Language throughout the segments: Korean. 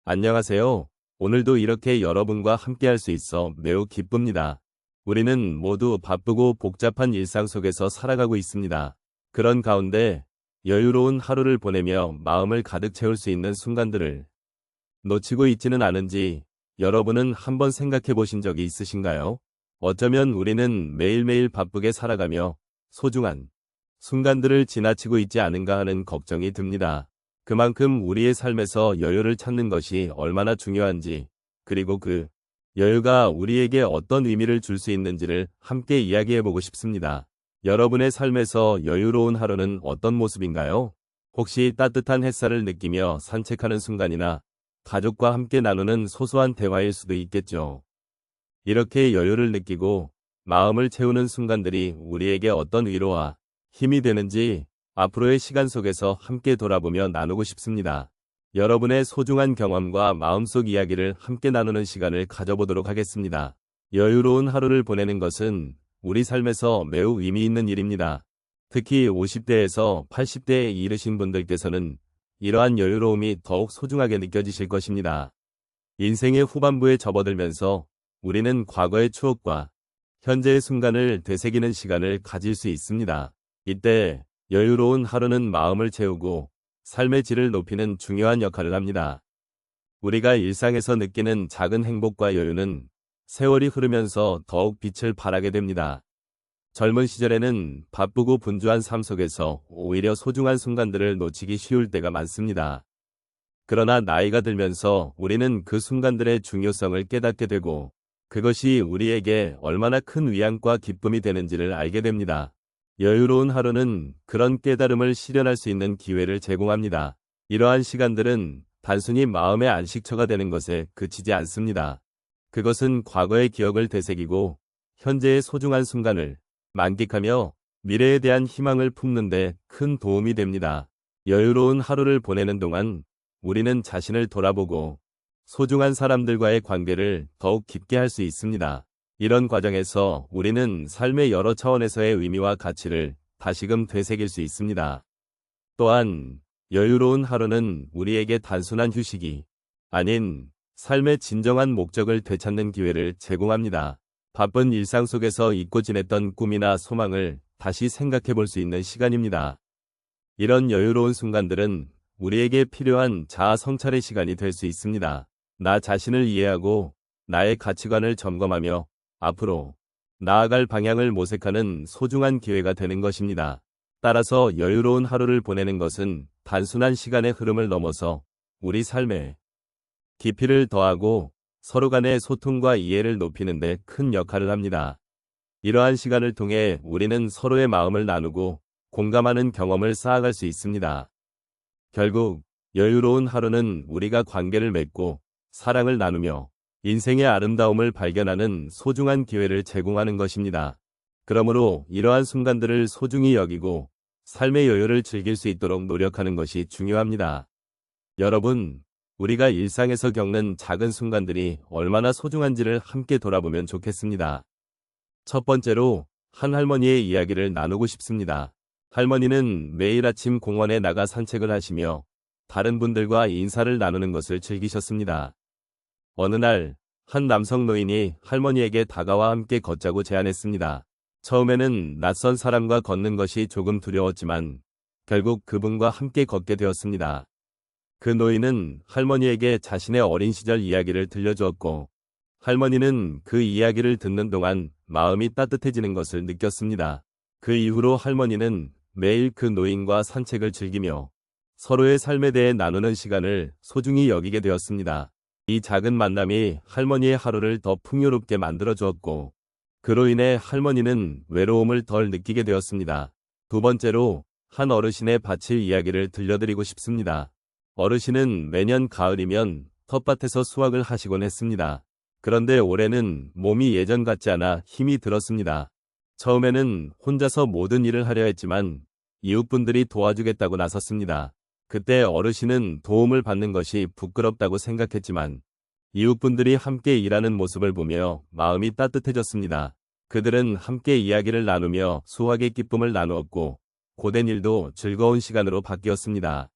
안녕하세요. 오늘도 이렇게 여러분과 함께할 수 있어 매우 기쁩니다. 우리는 모두 바쁘고 복잡한 일상 속에서 살아가고 있습니다. 그런 가운데 여유로운 하루를 보내며 마음을 가득 채울 수 있는 순간들을 놓치고 있지는 않은지 여러분은 한번 생각해 보신 적이 있으신가요? 어쩌면 우리는 매일매일 바쁘게 살아가며 소중한 순간들을 지나치고 있지 않은가 하는 걱정이 듭니다. 그만큼 우리의 삶에서 여유를 찾는 것이 얼마나 중요한지, 그리고 그 여유가 우리에게 어떤 의미를 줄 수 있는지를 함께 이야기해보고 싶습니다. 여러분의 삶에서 여유로운 하루는 어떤 모습인가요? 혹시 따뜻한 햇살을 느끼며 산책하는 순간이나 가족과 함께 나누는 소소한 대화일 수도 있겠죠. 이렇게 여유를 느끼고 마음을 채우는 순간들이 우리에게 어떤 위로와 힘이 되는지 앞으로의 시간 속에서 함께 돌아보며 나누고 싶습니다. 여러분의 소중한 경험과 마음속 이야기를 함께 나누는 시간을 가져보도록 하겠습니다. 여유로운 하루를 보내는 것은 우리 삶에서 매우 의미 있는 일입니다. 특히 50대에서 80대에 이르신 분들께서는 이러한 여유로움이 더욱 소중하게 느껴지실 것입니다. 인생의 후반부에 접어들면서 우리는 과거의 추억과 현재의 순간을 되새기는 시간을 가질 수 있습니다. 이때 여유로운 하루는 마음을 채우고 삶의 질을 높이는 중요한 역할을 합니다. 우리가 일상에서 느끼는 작은 행복과 여유는 세월이 흐르면서 더욱 빛을 발하게 됩니다. 젊은 시절에는 바쁘고 분주한 삶 속에서 오히려 소중한 순간들을 놓치기 쉬울 때가 많습니다. 그러나 나이가 들면서 우리는 그 순간들의 중요성을 깨닫게 되고 그것이 우리에게 얼마나 큰 위안과 기쁨이 되는지를 알게 됩니다. 여유로운 하루는 그런 깨달음을 실현할 수 있는 기회를 제공합니다. 이러한 시간들은 단순히 마음의 안식처가 되는 것에 그치지 않습니다. 그것은 과거의 기억을 되새기고 현재의 소중한 순간을 만끽하며 미래에 대한 희망을 품는 데 큰 도움이 됩니다. 여유로운 하루를 보내는 동안 우리는 자신을 돌아보고 소중한 사람들과의 관계를 더욱 깊게 할 수 있습니다. 이런 과정에서 우리는 삶의 여러 차원에서의 의미와 가치를 다시금 되새길 수 있습니다. 또한 여유로운 하루는 우리에게 단순한 휴식이 아닌 삶의 진정한 목적을 되찾는 기회를 제공합니다. 바쁜 일상 속에서 잊고 지냈던 꿈이나 소망을 다시 생각해 볼 수 있는 시간입니다. 이런 여유로운 순간들은 우리에게 필요한 자아 성찰의 시간이 될 수 있습니다. 나 자신을 이해하고 나의 가치관을 점검하며 앞으로 나아갈 방향을 모색하는 소중한 기회가 되는 것입니다. 따라서 여유로운 하루를 보내는 것은 단순한 시간의 흐름을 넘어서 우리 삶에 깊이를 더하고 서로 간의 소통과 이해를 높이는 데 큰 역할을 합니다. 이러한 시간을 통해 우리는 서로의 마음을 나누고 공감하는 경험을 쌓아갈 수 있습니다. 결국 여유로운 하루는 우리가 관계를 맺고 사랑을 나누며 인생의 아름다움을 발견하는 소중한 기회를 제공하는 것입니다. 그러므로 이러한 순간들을 소중히 여기고 삶의 여유를 즐길 수 있도록 노력하는 것이 중요합니다. 여러분, 우리가 일상에서 겪는 작은 순간들이 얼마나 소중한지를 함께 돌아보면 좋겠습니다. 첫 번째로 한 할머니의 이야기를 나누고 싶습니다. 할머니는 매일 아침 공원에 나가 산책을 하시며 다른 분들과 인사를 나누는 것을 즐기셨습니다. 어느 날, 한 남성 노인이 할머니에게 다가와 함께 걷자고 제안했습니다. 처음에는 낯선 사람과 걷는 것이 조금 두려웠지만 결국 그분과 함께 걷게 되었습니다. 그 노인은 할머니에게 자신의 어린 시절 이야기를 들려주었고 할머니는 그 이야기를 듣는 동안 마음이 따뜻해지는 것을 느꼈습니다. 그 이후로 할머니는 매일 그 노인과 산책을 즐기며 서로의 삶에 대해 나누는 시간을 소중히 여기게 되었습니다. 이 작은 만남이 할머니의 하루를 더 풍요롭게 만들어 주었고 그로 인해 할머니는 외로움을 덜 느끼게 되었습니다. 두 번째로 한 어르신의 밭일 이야기를 들려드리고 싶습니다. 어르신은 매년 가을이면 텃밭에서 수확을 하시곤 했습니다. 그런데 올해는 몸이 예전 같지 않아 힘이 들었습니다. 처음에는 혼자서 모든 일을 하려 했지만 이웃분들이 도와주겠다고 나섰습니다. 그때 어르신은 도움을 받는 것이 부끄럽다고 생각했지만 이웃분들이 함께 일하는 모습을 보며 마음이 따뜻해졌습니다. 그들은 함께 이야기를 나누며 수확의 기쁨을 나누었고 고된 일도 즐거운 시간으로 바뀌었습니다.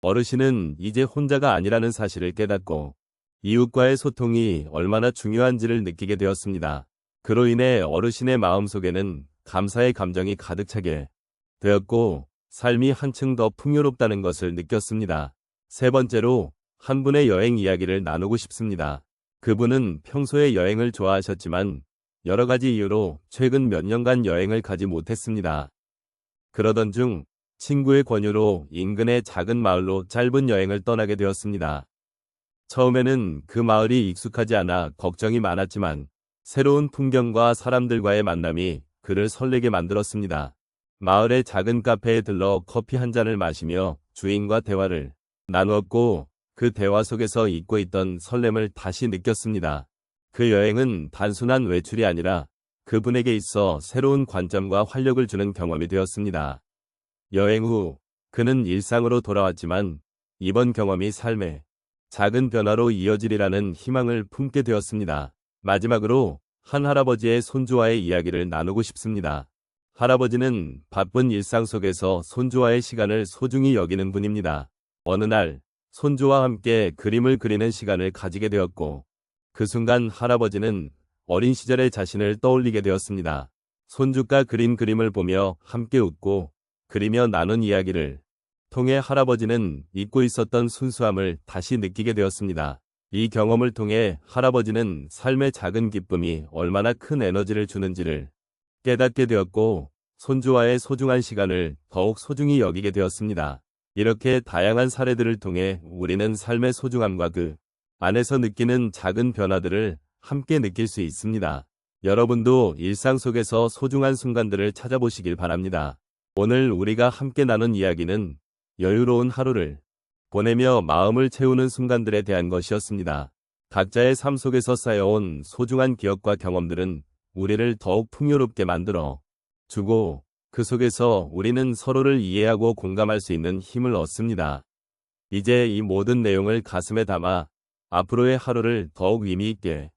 어르신은 이제 혼자가 아니라는 사실을 깨닫고 이웃과의 소통이 얼마나 중요한지를 느끼게 되었습니다. 그로 인해 어르신의 마음속에는 감사의 감정이 가득 차게 되었고 삶이 한층 더 풍요롭다는 것을 느꼈습니다. 세 번째로 한 분의 여행 이야기를 나누고 싶습니다. 그분은 평소에 여행을 좋아하셨지만 여러 가지 이유로 최근 몇 년간 여행을 가지 못했습니다. 그러던 중 친구의 권유로 인근의 작은 마을로 짧은 여행을 떠나게 되었습니다. 처음에는 그 마을이 익숙하지 않아 걱정이 많았지만 새로운 풍경과 사람들과의 만남이 그를 설레게 만들었습니다. 마을의 작은 카페에 들러 커피 한 잔을 마시며 주인과 대화를 나누었고 그 대화 속에서 잊고 있던 설렘을 다시 느꼈습니다. 그 여행은 단순한 외출이 아니라 그분에게 있어 새로운 관점과 활력을 주는 경험이 되었습니다. 여행 후 그는 일상으로 돌아왔지만 이번 경험이 삶의 작은 변화로 이어지리라는 희망을 품게 되었습니다. 마지막으로 한 할아버지의 손주와의 이야기를 나누고 싶습니다. 할아버지는 바쁜 일상 속에서 손주와의 시간을 소중히 여기는 분입니다. 어느 날 손주와 함께 그림을 그리는 시간을 가지게 되었고 그 순간 할아버지는 어린 시절의 자신을 떠올리게 되었습니다. 손주가 그린 그림을 보며 함께 웃고 그리며 나눈 이야기를 통해 할아버지는 잊고 있었던 순수함을 다시 느끼게 되었습니다. 이 경험을 통해 할아버지는 삶의 작은 기쁨이 얼마나 큰 에너지를 주는지를 깨닫게 되었고 손주와의 소중한 시간을 더욱 소중히 여기게 되었습니다. 이렇게 다양한 사례들을 통해 우리는 삶의 소중함과 그 안에서 느끼는 작은 변화들을 함께 느낄 수 있습니다. 여러분도 일상 속에서 소중한 순간들을 찾아보시길 바랍니다. 오늘 우리가 함께 나눈 이야기는 여유로운 하루를 보내며 마음을 채우는 순간들에 대한 것이었습니다. 각자의 삶 속에서 쌓여온 소중한 기억과 경험들은 우리를 더욱 풍요롭게 만들어 주고 그 속에서 우리는 서로를 이해하고 공감할 수 있는 힘을 얻습니다. 이제 이 모든 내용을 가슴에 담아 앞으로의 하루를 더욱 의미 있게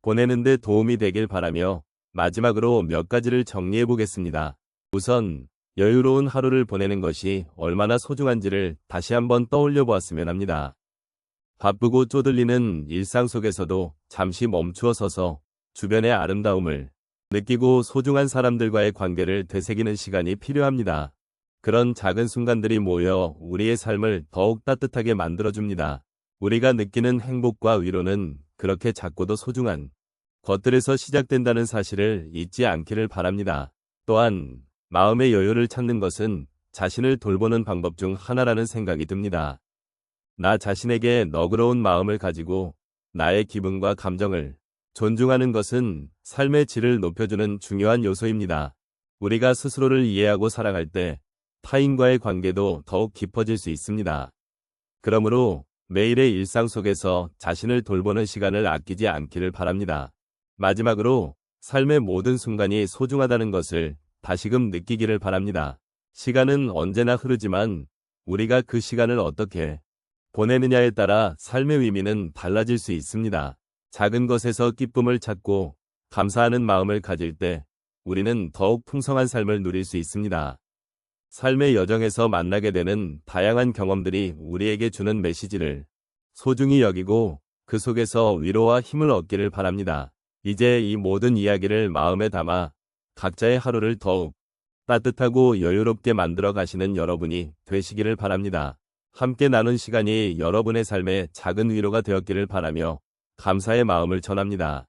보내는 데 도움이 되길 바라며 마지막으로 몇 가지를 정리해 보겠습니다. 우선 여유로운 하루를 보내는 것이 얼마나 소중한지를 다시 한번 떠올려 보았으면 합니다. 바쁘고 쪼들리는 일상 속에서도 잠시 멈추어 서서 주변의 아름다움을 느끼고 소중한 사람들과의 관계를 되새기는 시간이 필요합니다. 그런 작은 순간들이 모여 우리의 삶을 더욱 따뜻하게 만들어줍니다. 우리가 느끼는 행복과 위로는 그렇게 작고도 소중한 것들에서 시작된다는 사실을 잊지 않기를 바랍니다. 또한 마음의 여유를 찾는 것은 자신을 돌보는 방법 중 하나라는 생각이 듭니다. 나 자신에게 너그러운 마음을 가지고 나의 기분과 감정을 존중하는 것은 삶의 질을 높여주는 중요한 요소입니다. 우리가 스스로를 이해하고 사랑할 때 타인과의 관계도 더욱 깊어질 수 있습니다. 그러므로 매일의 일상 속에서 자신을 돌보는 시간을 아끼지 않기를 바랍니다. 마지막으로 삶의 모든 순간이 소중하다는 것을 다시금 느끼기를 바랍니다. 시간은 언제나 흐르지만 우리가 그 시간을 어떻게 보내느냐에 따라 삶의 의미는 달라질 수 있습니다. 작은 것에서 기쁨을 찾고 감사하는 마음을 가질 때 우리는 더욱 풍성한 삶을 누릴 수 있습니다. 삶의 여정에서 만나게 되는 다양한 경험들이 우리에게 주는 메시지를 소중히 여기고 그 속에서 위로와 힘을 얻기를 바랍니다. 이제 이 모든 이야기를 마음에 담아 각자의 하루를 더욱 따뜻하고 여유롭게 만들어 가시는 여러분이 되시기를 바랍니다. 함께 나눈 시간이 여러분의 삶에 작은 위로가 되었기를 바라며 감사의 마음을 전합니다.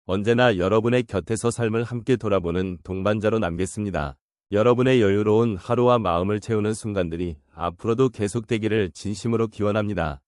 언제나 여러분의 곁에서 삶을 함께 돌아보는 동반자로 남겠습니다. 여러분의 여유로운 하루와 마음을 채우는 순간들이 앞으로도 계속되기를 진심으로 기원합니다.